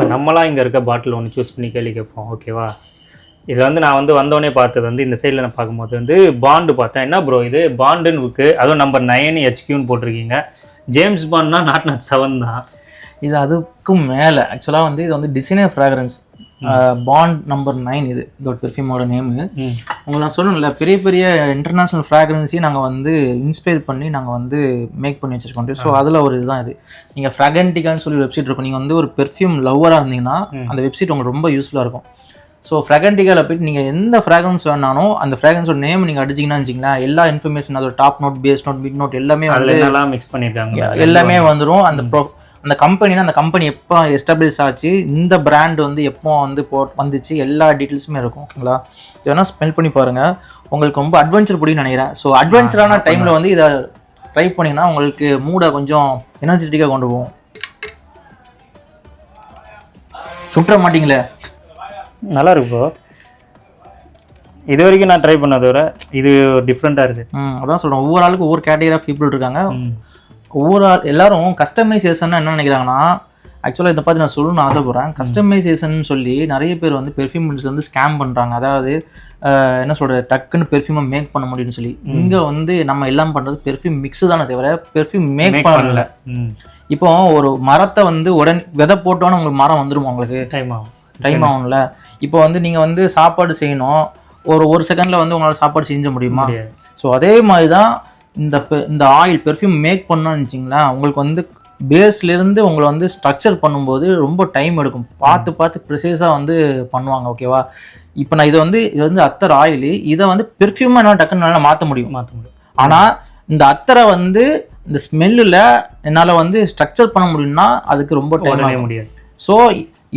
இப்போ நம்மளாம் இங்கே இருக்க பாட்டில் ஒன்று சூஸ் பண்ணி கேள்வி கேட்போம், ஓகேவா? இதில் வந்து நான் வந்து வந்தோடனே பார்த்தது வந்து இந்த சைடில் நான் பார்க்கும்போது வந்து பாண்டு பார்த்தேன். என்ன ப்ரோ இது பாண்டுன்னு இருக்கு, அதுவும் நம்பர் 9 HQன்னு போட்டிருக்கீங்க. ஜேம்ஸ் பாண்ட்னா நாட் 7 தான். இது அதுக்கும் மேலே ஆக்சுவலாக வந்து இது வந்து டிசைனர் ஃப்ராக்ரன்ஸ் பாண்ட் நம்பர் 9. இது இதோட பெர்ஃப்யூமோட நேமு. உங்களுக்கு நான் சொல்லணும்ல, பெரிய பெரிய இன்டர்நேஷ்னல் ஃப்ராக்ரன்ஸையும் நாங்கள் வந்து இன்ஸ்பயர் பண்ணி நாங்கள் வந்து மேக் பண்ணி வச்சுருக்கோம். ஸோ அதில் ஒரு இதுதான் இது. நீங்கள் ஃப்ராகன்டிகான்னு சொல்லி வெப்சைட் இருக்கும். நீங்கள் வந்து ஒரு பெர்ஃப்யூம் லவ்வராக இருந்தீங்கன்னா அந்த வெப்சைட் உங்களுக்கு ரொம்ப யூஸ்ஃபுல்லாக இருக்கும். ஸோ ஃப்ராகன்டிகாவில் போய்ட்டு நீங்கள் எந்த ஃப்ராக்ரன்ஸ் வேணாலும் அந்த ஃப்ராக்ரன்ஸோட நேம் நீங்கள் அடிச்சிங்கன்னா வச்சிங்களேன், எல்லா இன்ஃபர்மேஷன் அதோட top note, base note, mid note எல்லாமே வந்து மிக்ஸ் பண்ணியிருக்காங்க. எல்லாமே வந்துடும். அந்த கம்பெனினா அந்த கம்பெனி எப்போ எஸ்டாப்ளிஷ் ஆச்சு, இந்த பிராண்ட் வந்து எப்போ வந்து வந்துச்சு, எல்லா டீட்டெயில்ஸுமே இருக்கும். ஓகேங்களா? இது வேணால் ஸ்மெல் பண்ணி பாருங்கள், உங்களுக்கு ரொம்ப அட்வென்ச்சர் பிடிக்குன்னு நினைக்கிறேன். ஸோ அட்வென்ச்சரான டைமில் வந்து இதை ட்ரை பண்ணிங்கன்னா உங்களுக்கு மூடை கொஞ்சம் எனர்ஜெட்டிக்காக கொண்டு போகும். சுற்ற மாட்டிங்களே, நல்லா இருக்கு ப்ரோ. இது வரைக்கும் நான் ட்ரை பண்ணதை விட இது டிஃப்ரெண்ட்டாக இருக்குது. அதான் சொல்கிறேன், ஒவ்வொரு ஆளுக்கும் ஒவ்வொரு கேட்டகரி ஆஃப் பீப்புள் இருக்காங்க. ஒவ்வொரு எல்லாரும் கஸ்டமைசேஷன் என்ன நினைக்கிறாங்கன்னா, ஆக்சுவலாக இதை பார்த்து நான் சொல்லணும்னு ஆசைப்பட்றேன். கஸ்டமைசேஷன் சொல்லி நிறைய பேர் வந்து பெர்ஃப்யூம்ஸ் வந்து ஸ்கேம் பண்ணுறாங்க. அதாவது என்ன சொல்கிறது, டக்குன்னு பெர்ஃப்யூமை மேக் பண்ண முடியும்னு சொல்லி. இங்கே வந்து நம்ம எல்லாம் பண்ணுறது பெர்ஃப்யூம் மிக்ஸு தானே தவிர பெர்ஃப்யூம் மேக் பண்ணல. இப்போ ஒரு மரத்தை வந்து உடனே விதை போட்டோன்னு உங்களுக்கு மரம் வந்துடும், உங்களுக்கு டைம் ஆகும்ல. இப்போ வந்து நீங்கள் வந்து சாப்பாடு செய்யணும், ஒரு செகண்டில் வந்து உங்களால் சாப்பாடு செஞ்ச முடியுமா? ஸோ அதே மாதிரி தான் இந்த ஆயில் பெர்ஃப்யூம் மேக் பண்ணணும்னு வச்சிங்களேன், உங்களுக்கு வந்து பேஸ்லேருந்து உங்களை வந்து ஸ்ட்ரக்சர் பண்ணும்போது ரொம்ப டைம் எடுக்கும். பார்த்து ப்ரிசைஸாக வந்து பண்ணுவாங்க. ஓகேவா? இப்போ நான் இது வந்து அத்தர் ஆயில், இதை வந்து பெர்ஃப்யூமாக என்னால் டக்குன்னு நல்லா மாற்ற முடியும். ஆனால் இந்த அத்தரை வந்து இந்த ஸ்மெல்லில் என்னால் வந்து ஸ்ட்ரக்சர் பண்ண முடியும்னா அதுக்கு ரொம்ப டைம் ஆக முடியாது. ஸோ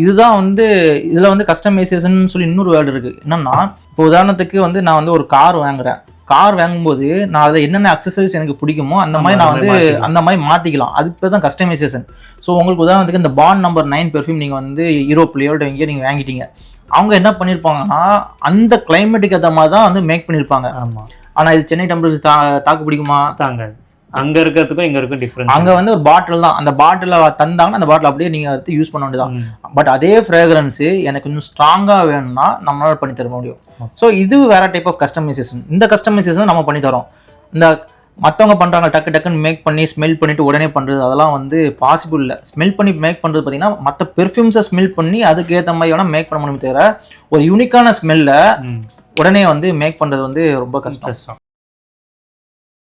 இதுதான் வந்து இதில் வந்து கஸ்டமைசேஷன் சொல்லி இன்னொரு வேர்டு இருக்குது. என்னென்னா, இப்போ உதாரணத்துக்கு வந்து நான் வந்து ஒரு கார் வாங்கும்போது நான் அதை என்னென்ன அக்சசரிஸ் எனக்கு பிடிக்குமோ அந்த மாதிரி நான் வந்து அந்த மாதிரி மாற்றிக்கலாம். அதுக்கு பேர் தான் கஸ்டமைசேஷன். ஸோ உங்களுக்கு உதாரணத்துக்கு இந்த பாண்ட் நம்பர் 9 பெர்ஃப்யூம் நீங்கள் வந்து யூரோப்லையோ எங்கேயோ நீங்கள் வாங்கிட்டீங்க, அவங்க என்ன பண்ணியிருப்பாங்கன்னா அந்த கிளைமேட்டுக்கு ஏற்ற மாதிரி தான் வந்து மேக் பண்ணியிருப்பாங்க. ஆனால் இது சென்னை டெம்பரேச்சர் தாக்கு பிடிக்குமா? தாங்காது. அங்கே இருக்கிறதுக்கும் இங்கே இருக்கும் டிஃப்ரெண்ட். அங்கே வந்து ஒரு பாட்டில் தான், அந்த பாட்டில் தந்தாங்கன்னா அந்த பாட்டில் அப்படியே நீங்கள் எடுத்து யூஸ் பண்ண வேண்டியதான். பட் அதே ஃப்ரேக்ரன்ஸு எனக்கு இன்னும் ஸ்ட்ராங்காக வேணும்னா நம்மளால் பண்ணி தர முடியும். ஸோ இது வேற டைப் ஆஃப் கஸ்டமைசேஷன். இந்த கஸ்டமைசேஷன் நம்ம பண்ணி தரோம். இந்த மற்றவங்க பண்ணுறாங்க டக்குன்னு மேக் பண்ணி ஸ்மெல் பண்ணிட்டு உடனே பண்ணுறது, அதெல்லாம் வந்து பாசிபிள் இல்லை. ஸ்மெல் பண்ணி மேக் பண்ணுறது பார்த்தீங்கன்னா மற்ற பெர்ஃப்யூம்ஸை ஸ்மெல் பண்ணி அதுக்கு ஏற்ற மாதிரி வேணால் மேக் பண்ண முடியும் தவிர ஒரு யூனிக்கான ஸ்மெல்லை உடனே வந்து மேக் பண்ணுறது வந்து ரொம்ப கஷ்டம்.